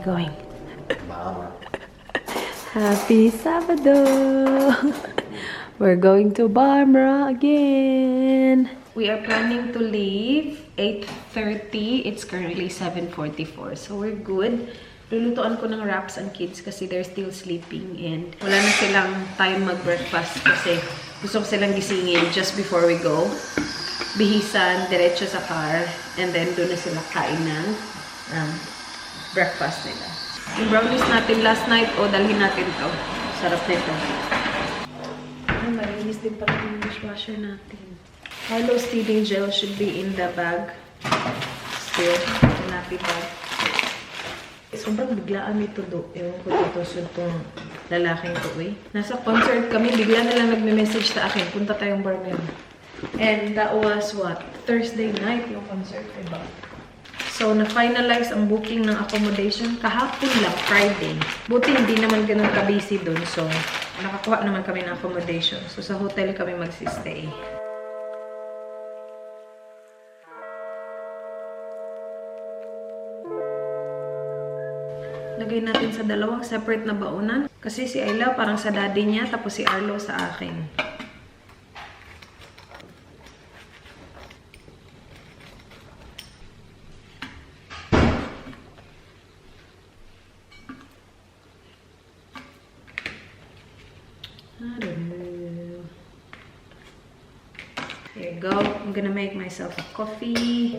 we going? Happy Sabado! We're going to Barbara again. We are planning to leave 8:30. It's currently 7:44. So we're good. Lulutuan ko ng wraps ang kids kasi they're still sleeping and wala na silang time mag-breakfast kasi gusto ko silang gisingin just before we go. Bihisan, diretso sa car, and then doon na sila kain ng breakfast nila. Yung brownies natin last night, dalhin natin to. Sarap nito. Malinis din pala yung dishwasher natin. Carlos teething gel should be in the bag. Still, nappy bag. Sobrang biglaan nito do. Ewan ko dito sa itong lalaking to eh. Nasa concert kami, bigla na lang nagme-message sa akin. Punta tayong Barmel. And that was what? Thursday night yung concert, diba? So, na-finalize ang booking ng accommodation kahapon lang, Friday. Buti hindi naman ganun ka-busy dun. So, nakakuha naman kami ng accommodation. So, sa hotel kami magsistay. Lagay natin sa dalawang separate na baunan. Kasi si Ayla parang sa daddy niya, tapos si Arlo sa akin. There you go. I'm gonna make myself a coffee.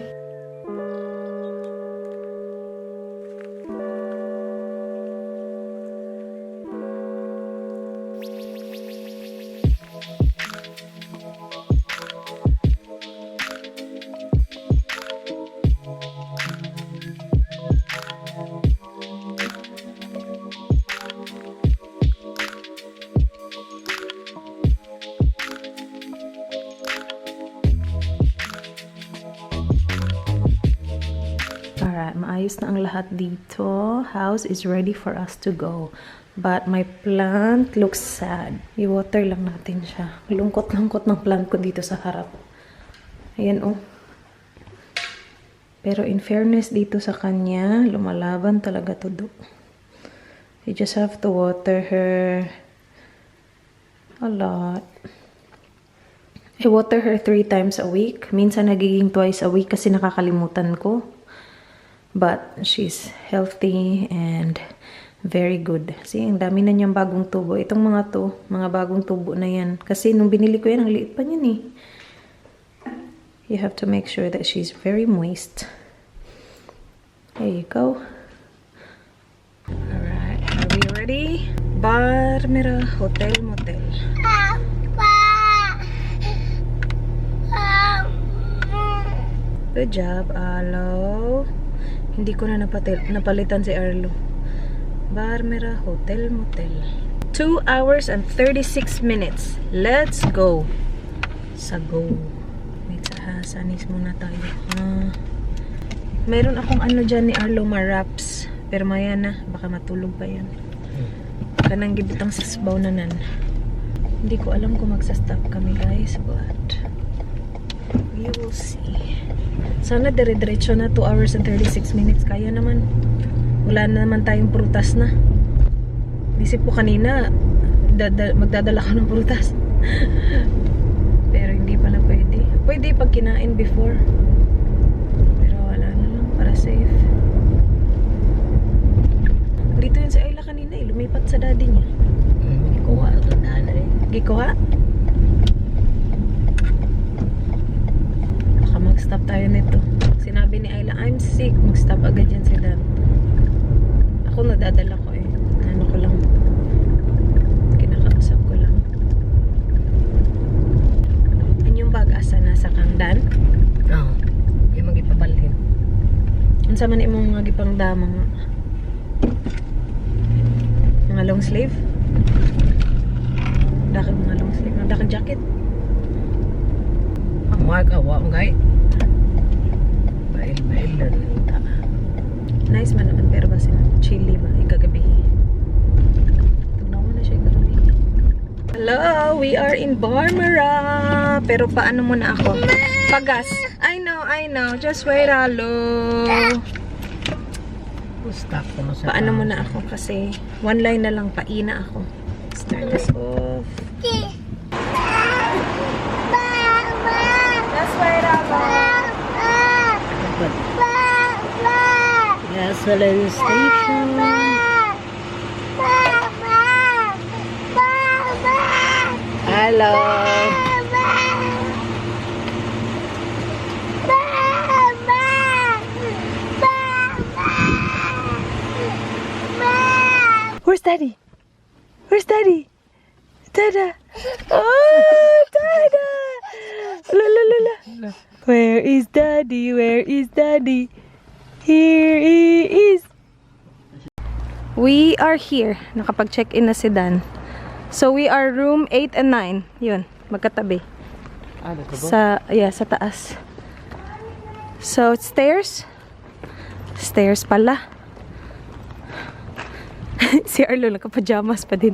Alright, maayos na ang lahat dito. House is ready for us to go. But my plant looks sad. I-water lang natin siya. Lungkot-lungkot ng plant ko dito sa harap. Ayan oh. Pero in fairness dito sa kanya, lumalaban talaga to do. You just have to water her a lot. I water her 3 times a week. Minsan nagiging twice a week kasi nakakalimutan ko. But she's healthy and very good. See, ang dami na niyang bagong tubo. Itong mga to, mga bagong tubo na yan. Kasi nung binili ko yan, ang liit pa niyan eh. You have to make sure that she's very moist. There you go. Alright, are we ready? Barbara Hotel Motel. Good job, Alo. Hindi ko na napalitan si Arlo. Barbara Hotel Motel. 2 hours and 36 minutes. Let's go. Sa go. Wait, sanis muna tayo. Meron akong ano dyan ni Arlo wraps. Pero maya na. Baka matulog pa yan. Kanang gibitang sasbaw na nan. Hindi ko alam kung magsastop kami guys. But we will see. Sana dire-diretso na 2 hours and 36 minutes. Kaya naman. Wala na naman tayong prutas na. Isip ko kanina, magdadala ko ng prutas. Pero hindi pala pwede. Pwede pag kinain before. Pero wala na lang. Para safe. Dito yun si Ayla kanina eh. Lumipat sa daddy niya. Gikuha ito nanay. Gikuha? Mag-stop tayo nito. Sinabi ni Ayla, I'm sick. Mag-stop agad yan si Dan. Ako nadadala ko eh. Ano ko lang. Kinakausap ko lang. Yan yung bag asa nasa kang Dan? Oo. Yung magipabalhin. Ang sama ni mong magipang dama nga. Mga long sleeve? Dakag mga long sleeve. Dakag jacket? Ang mga kawa mo gay. Bail na nita. Nice man naman pero ba chili ba? Ikagabi. Tugnawa na siya ikagabi. Hello! We are in Barbara! Pero paano muna ako? Pagas. I know. Just wait, hello. Stop ko na sa Paano muna ako kasi one line na lang, paina ako. Start this off. That's right, gasoline station. Hello. Where's Daddy? Where's Daddy? Dada. Oh, Dada. La la la la. Where is Daddy? Where is Daddy? Here he is. We are here. Nakapag-check-in na si Dan. So we are room 8 and 9. Yun, magkatabi. Sa taas. So stairs. Stairs pala. Si Arlo naka-pajamas pa din.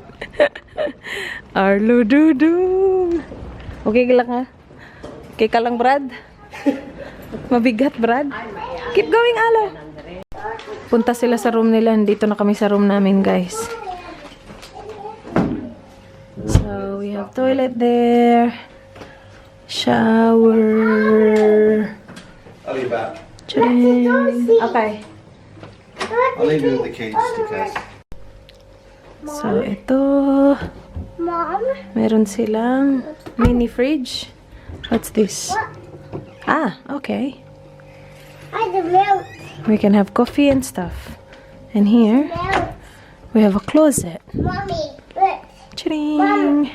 Arlo dudung. Okay ka lang ha? Okay ka lang, Brad? Mabigat, Brad? Keep going, Alo. Punta sila sa room nila. Dito na kami sa room namin, guys. So, we have toilet there. Shower. I'll be back. Okay. I'll leave you with the keys because So, ito. Meron silang mini fridge. What's this? Ah, okay. We can have coffee and stuff. And here, we have a closet. Mommy, look. Charing! Mommy,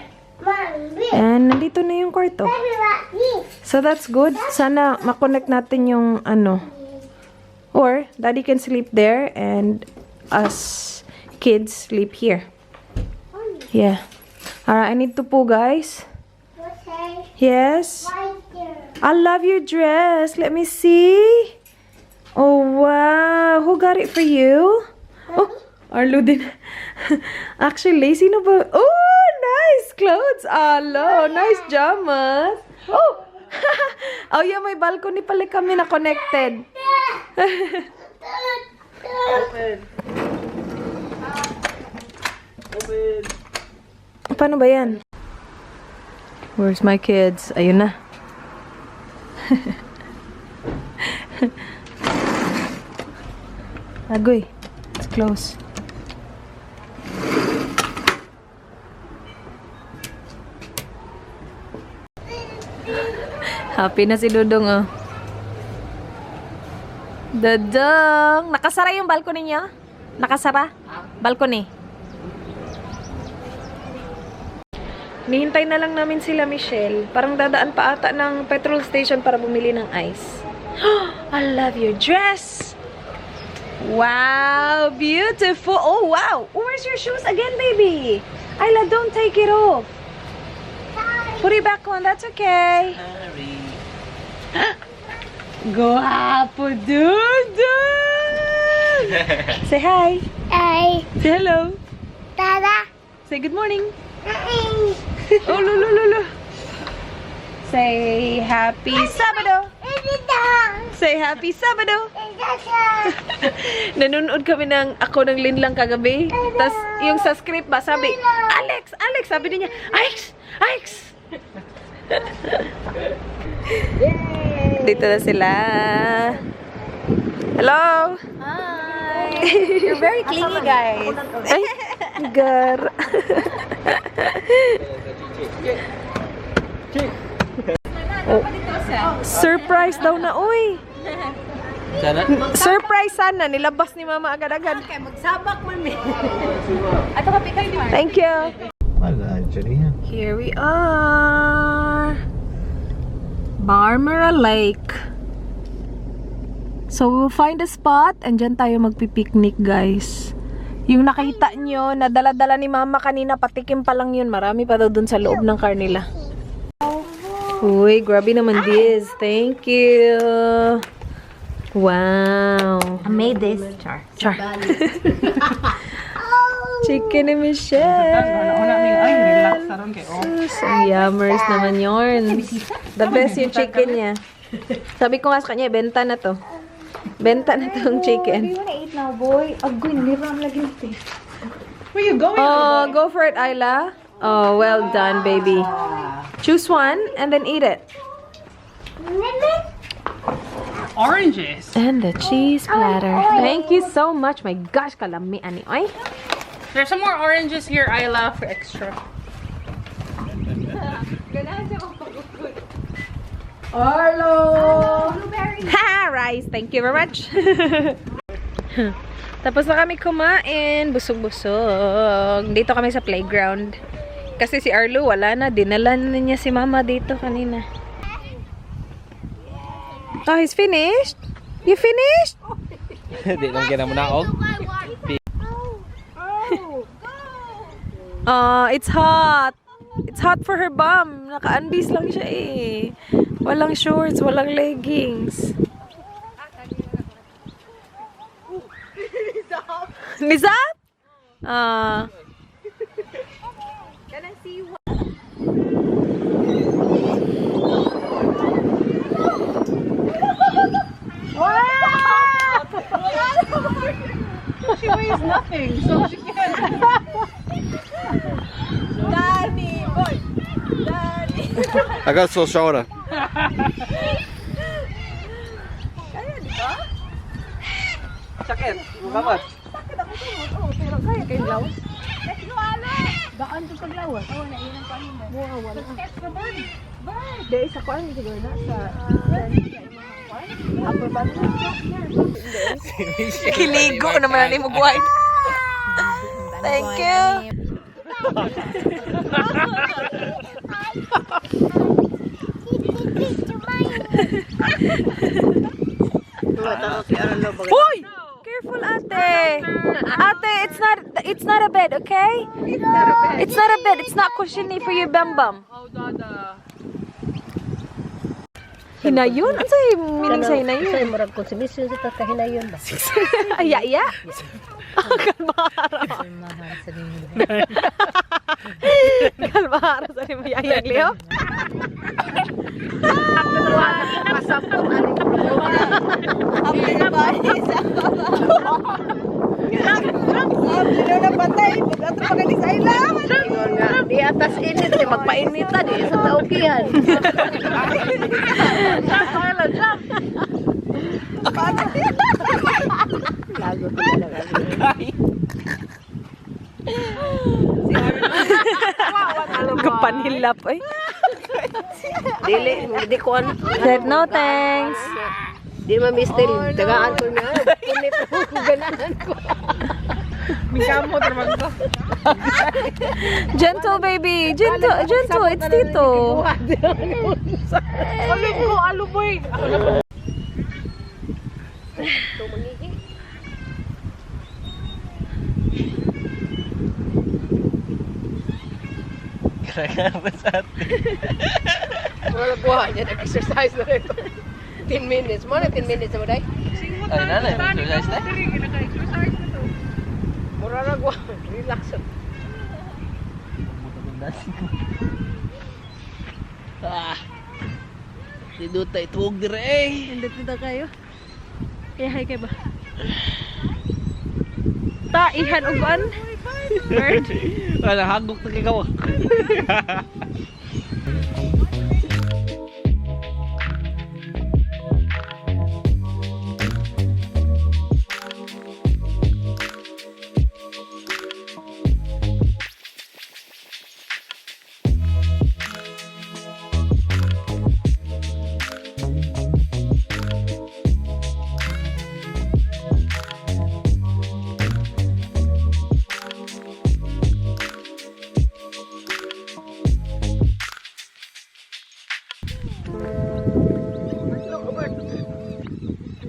And nandito na yung kwarto. look. So that's good. Sana makonect natin yung ano. Or, Daddy can sleep there and us kids sleep here. Yeah. Alright, I need to poo, guys. Okay, Yes? right there. I love your dress. Let me see. Oh, wow. Who got it for you? Oh, Arlo din. Actually, lazy na ba? Oh, nice clothes. Alo, nice jamas. Oh, oh yeah, may balcony pala kami na connected. Paano ba yan? Where's my kids? Ayun na. Agoy. It's close. Happy na si Dudong, oh. Dudong! Nakasara yung balcony niya? Nakasara? Balcony. Nihintay na lang namin sila, Michelle. Parang dadaan pa ata ng petrol station para bumili ng ice. I love your dress! Wow! Beautiful! Oh, wow! Where's your shoes again, baby? Ayla, don't take it off. Put it back on. That's okay. Guapo, Dudong! Say hi. Hey, Say hello. Dada. Say good morning. Hey. Oh, lulu. Say happy Sabado. Say happy Sabado. Nanonood kami ng Ako ng Linlang kagabi. Tapos yung sa script ba, sabi, Alex, sabi niya, Alex. Dito na sila. Hello. Hi. You're very clingy, guys. Ay, gar. Oh. Surprise daw na, uy. Surprise sana. Nilabas ni Mama agad-agad. Okay, magsabak man me. Ato ka pikas mo. Thank you. Hello, Julian. Here we are. Barmera Lake. So, we'll find a spot and dyan tayo magpipiknik, guys. Yung nakita nyo, na dala-dala ni Mama kanina, patikim pa lang yun. Marami pa daw dun sa loob ng car nila. Uy, grabe naman this. Thank you. Wow. I made this. Char. Chicken ni Michelle. Ang yummers naman yun. The best yung chicken niya. Sabi ko nga sa kanya, benta na to. Benta na tong chicken. You wanna eat now? now, boy. Agoy, niram lagi ito. Where you going? Oh, go for it, Ayla. Oh, well done, baby. Choose one and then eat it. Oranges. And the cheese platter. Thank you so much. My gosh, kalami ani oy. There's some more oranges here, Ayla, for extra. Arlo! Ha! Rice. Thank you very much. Tapos na kami kumain. Busog-busog. Dito kami sa playground. Kasi si Arlo wala na. Dinala na niya si mama dito kanina. Oh, he's finished? You finished? Di lang kinamunaog. It's hot. It's hot for her bum. Naka-undies lang siya eh. Walang shorts, walang leggings. Nizap? Can I see what? She weighs nothing, so she can't. Danny, boy. Danny. I got sore shoulder. Sakit. Mamat. Pero kaya kayo lawas. Let's go, Ala. Daan to sa lawas. Oo, nainan pa rin. Mura, wala. Extra bird. Bird. Dahil sa kuan, siguro na sa... Upper body. Kiligo naman na mo buhay. Thank you. Hoy! Careful, ate. Ate, it's not a bed, okay? It's not a bed. It's not cushiony for your bum. Oh, Dada. Hinayon? Ano sa'yo meaning sa hinayon? Sa'yo, murag konsumisyon sa kakahinayon ba? Iya. Kalmahara. Kalmahara sa ni Mayayang Leo. Di atas init, di magpainita, di sa taukihan. Lago ko Kapanhilap eh. Di ko ano. Said no thanks. Di ma-mister, tagaan ko niya. Init ako, ganahan ko. Mikamo, trabaho to. Gentle baby. Gentle. It's Tito. Alam ko, aluboy. Kaya sa atin. Wala ko ha, yan exercise na rin. 10 minutes. Mo na 10 minutes na mo day? Ay, nanay. Exercise na? Mura na ko. Relax. Si Duta ituog dire eh. Hindi na kayo. Ihay kayo ba? Ta, ihan uguan. Bird. Wala, hagok na kagawa.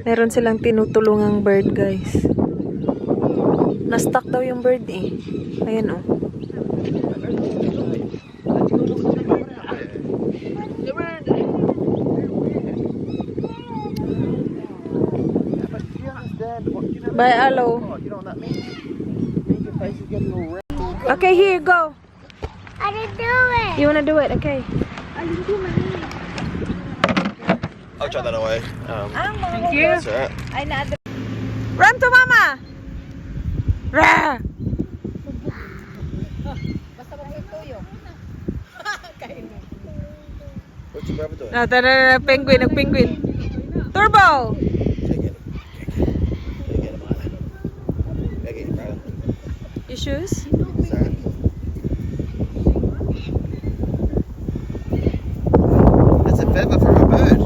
Meron silang tinutulungang bird, guys. Na-stuck daw yung bird eh. Ayan oh. Bye, Alo. Okay, here, go. I didn't do it. You wanna do it? Okay. I'll chuck that away. Thank you. That's alright. Run to mama! Rah! What's your brother doing? Tara, penguin, nag-penguin. Turbo! Take it. Take it, man. Take it, brother. Your shoes? Sorry. That's a feather from a bird.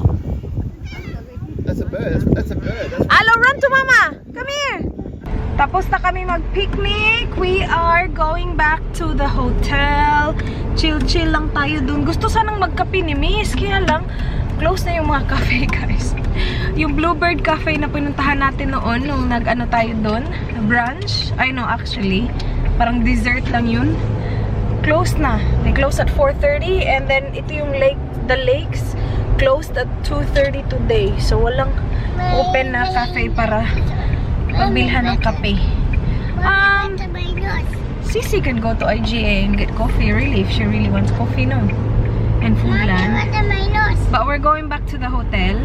That's a bird. That's a bird. That's Alo, run to mama! Come here! Tapos na kami mag-picnic. We are going back to the hotel. Chill-chill lang tayo dun. Gusto sanang magkape ni Miss. Kaya lang, close na yung mga cafe, guys. Yung Bluebird Cafe na pinuntahan natin noon, nung nag-ano tayo dun, brunch. I know, actually. Parang dessert lang yun. Closed na. They closed at 4:30 and then ito yung the lakes closed at 2:30 today. So, walang open na cafe para pagbilhan ng kape. Sissy can go to IGA and get coffee, really, if she really wants coffee, no? And Foodland. But we're going back to the hotel.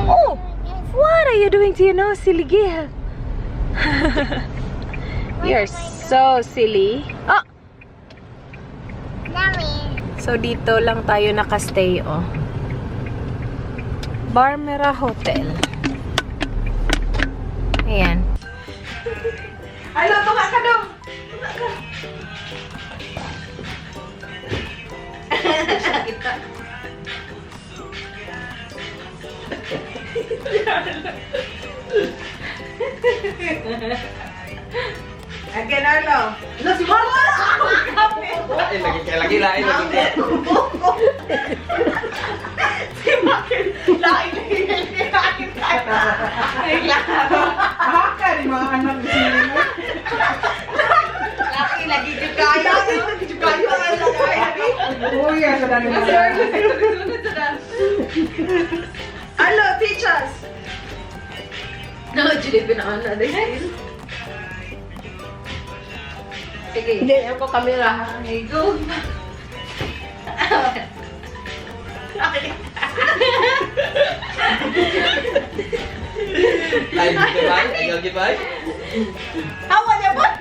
Oh! What are you doing to your nose, silly girl? You're so silly. Oh! So, dito lang tayo nakastay, oh. Barmera Hotel. Ayan. Alo, tunga ka daw! Tunga ka! Again, Arlo. Lagi lain. Si Magill, lain. Haka rin mga anak niya. Lagi kaya. Uy, asa na naman. Hello, teach us. No, Julie, pinaana. Sige. Hindi, ako kamera ha. Go. Ayaw gibay? Hawa niya ba?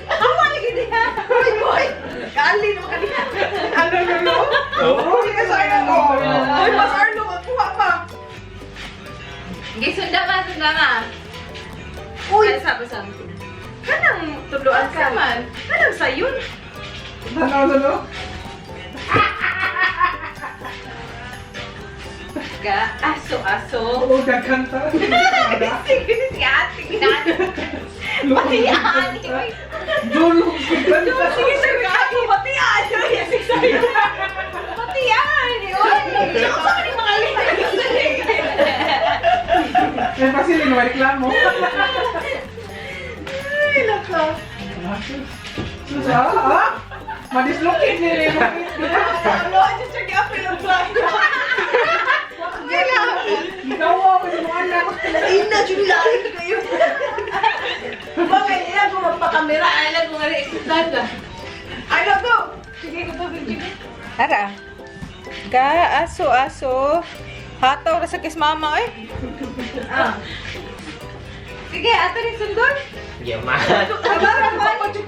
Hawa lagi niya. Boy. Kaalin mo kanina. Ano? Uy, kasaya ko. Uy, mas Arlo, kuha pa. Sunda ma. Uy, Sabi. kanang tuluan ka. Kanang sayon. Ano? Aso. Oo, gaganta. Sige, si ate. Pati ani. Dulo. Sige, sir. Pati ani. Pati ani. Saka sa mga lihat. Eh, pasti hindi naman reklamo. Ay, nako. Susa, ha? Madislocate niya yung Ano, just check out yung vlog. ikaw ako sa mga anak. Ina, July kayo. Bakit ina kung magpakamera, alam mo nga rin eksisada. Ay, nako. Sige, ko to, sige. Tara. Aso. Hataw na sa kiss mama, eh. Sige, ato rin sundon. Yaman.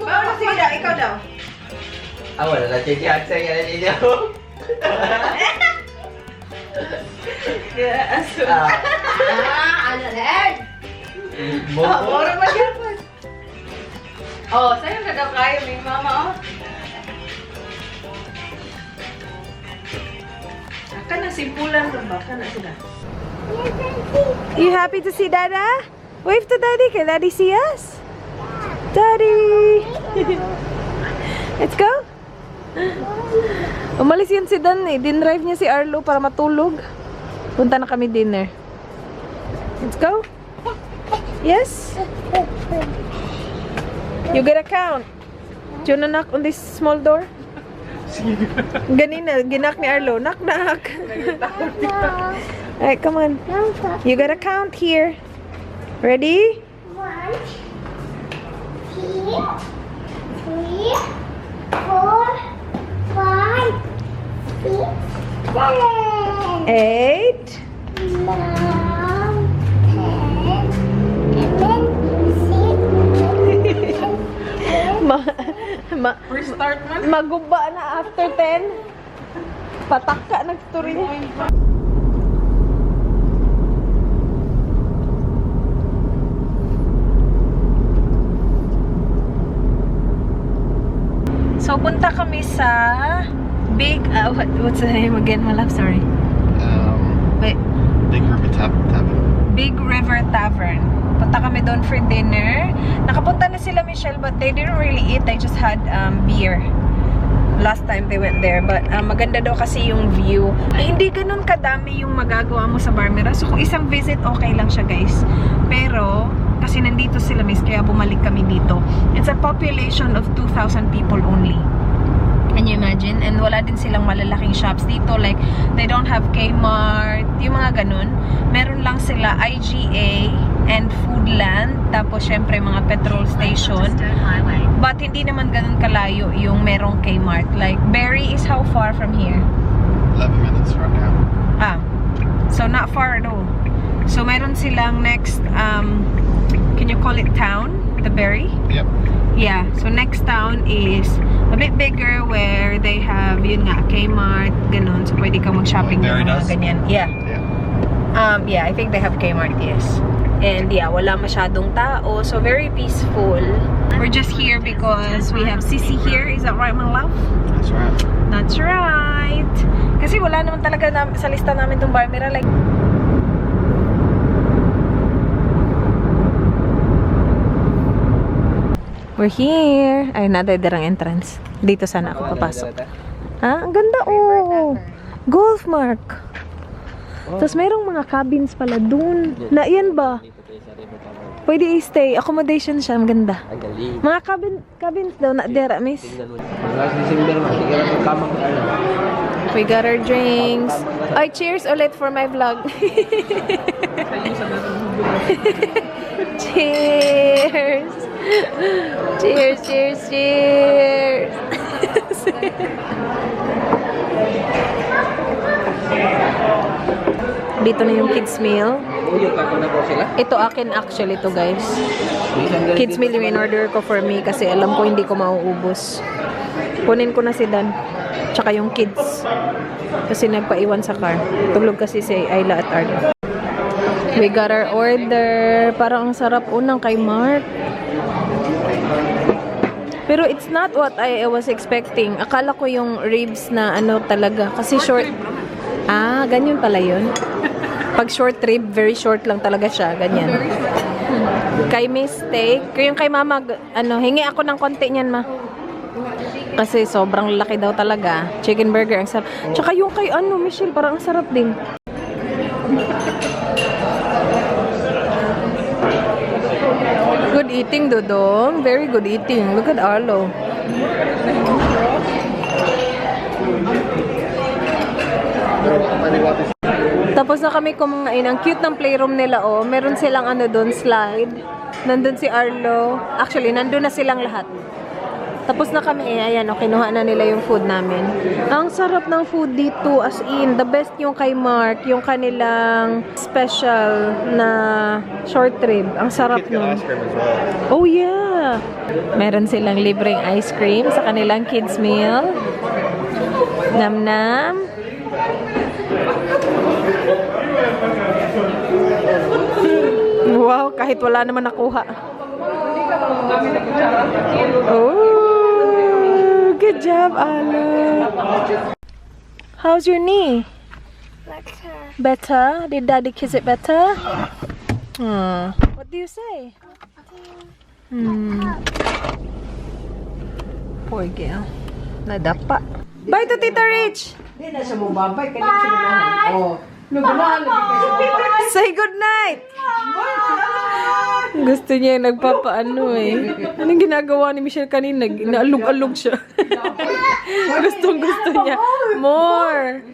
Bawal sige daw, ikaw daw. Wala na siya saya na ninyo. Aso. Ano rin? Oras magyapon. Sa'yo na daw kayo, may mama, Kana simpulan ba? Kana sila. You happy to see Dada? Wave to Daddy. Can Daddy see us? Daddy! Let's go! Umalis yun si Dan eh. Dinrive niya si Arlo para matulog. Punta na kami dinner. Let's go! Yes? You gotta count. Do you wanna knock on this small door? Ganina, ginak ni Arlo. Knock. Alright, come on. You gotta count here. Ready? 1, 2, 3, 4, 5, 6, 8. Mom, 10, and then 6, Restart man. Maguba na after 10. Pataka nagturi niya. So, punta kami sa what's the name again, my love? Sorry. Wait. Big River Tavern. Big River Tavern. Punta kami doon for dinner. Nakapunta na sila, Michelle, but they didn't really eat. They just had beer. Last time they went there. But maganda daw kasi yung view. Hindi ganun kadami yung magagawa mo sa Barmera. So, kung isang visit, okay lang siya, guys. Pero, kasi nandito sila, miss, kaya bumalik kami dito. It's a population of 2,000 people only. Can you imagine? And wala din silang malalaking shops dito. Like, they don't have Kmart, yung mga ganun. Meron lang sila IGA and Foodland. Tapos, syempre, mga petrol station. But, hindi naman ganun kalayo yung merong Kmart. Like, Barrie is how far from here? 11 minutes right now. So, not far at all. So, meron silang next, can you call it town? The Barrie? Yep. Yeah, so next town is a bit bigger where they have, yun nga, Kmart, ganun. So, pwede kang mag-shopping ng mga ganyan. Yeah. Yeah, I think they have Kmart, yes. And yeah, wala masyadong tao. So, very peaceful. We're just here because we have Sissy here. Is that right, my love? That's right. That's right. Kasi wala naman talaga sa lista namin itong Barmera. Like, we're here. Ay, nadadirang entrance. Dito sana ako papasok. Ah, ang ganda oh. Golf mark. Tapos mayroong mga cabins pala dun. Na yan ba? Pwede i-stay. Accommodation siya. Ang ganda. Mga cabins daw na dera, miss. We got our drinks. Ay, cheers ulit for my vlog. Cheers! Cheers, cheers, cheers! Dito na yung kids meal. Ito akin actually to guys. Kids meal yung in-order ko for me kasi alam ko hindi ko mauubos. Kunin ko na si Dan. Tsaka yung kids. Kasi nagpaiwan sa car. Tulog kasi si Ayla at Arlo. We got our order. Parang ang sarap unang kay Mark. Pero it's not what I was expecting. Akala ko yung ribs na ano talaga. Kasi short. Ah, ganyan pala yun. Pag short rib, very short lang talaga siya. Ganyan. Kay Miss Steak. Yung kay Mama, ano, hingi ako ng konti niyan, ma. Kasi sobrang laki daw talaga. Chicken burger, ang sarap. Tsaka yung kay ano, Michelle, parang ang sarap din. Good eating, Dodong. Very good eating. Look at Arlo. Tapos na kami kumain. Ang cute ng playroom nila, oh. Meron silang ano doon, slide. Nandun si Arlo. Actually, nandun na silang lahat. Tapos na kami, ayan, oh, kinuha na nila yung food namin. Ang sarap ng food dito, as in, the best yung kay Mark, yung kanilang special na short rib. Ang sarap nun. Oh yeah! Meron silang libreng ice cream sa kanilang kids meal. Nam-nam. Wow, kahit wala naman nakuha. Oh! Good job, Ala. How's your knee? Better? Did Daddy kiss it better? What do you say? Poor girl. Nadapa. Bye to Tita Rich! Hindi na siya mababay. Kaya siya ganahan. Oh. Say good night! Gusto niya nagpapaano eh. Anong ginagawa ni Michelle kanina? Naalog-alog siya. Gustong-gusto niya. More!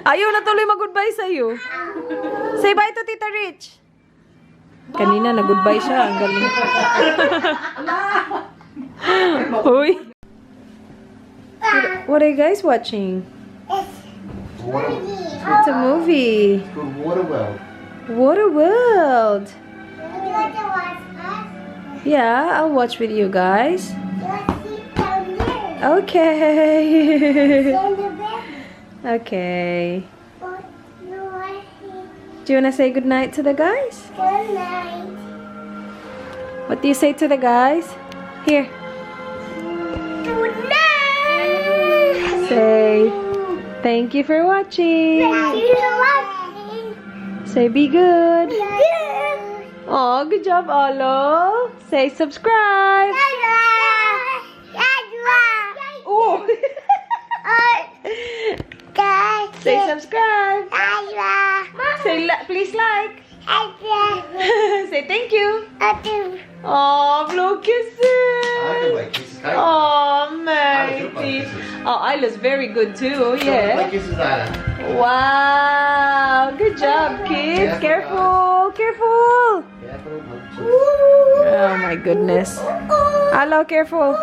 Ayaw na tuloy mag-goodbye sa'yo. Say bye to Tita Rich! Kanina nag-goodbye siya. Ang galing. Uy! What are you guys watching? Water. It's a movie. It's called Water World. Water World. You want to watch us? Yeah, I'll watch with you guys. You want to sit down there? Okay. In the bed? Okay. What you want to Do you want to say goodnight to the guys? good night? What do you say to the guys? Here. Good night! Say thank you for watching. Thank you for watching. Say be good. Good. Oh, good job, Olo. Say subscribe. Oh. Say subscribe. Say please like. Say thank you. Oh, blow I can kisses. play kisses, okay? Oh, I do play matey. kisses. Oh, Isla's very good too. Play Yeah. kisses later. Wow. Good job, kids. Careful. Careful. Careful, Oh my goodness. Hello, careful.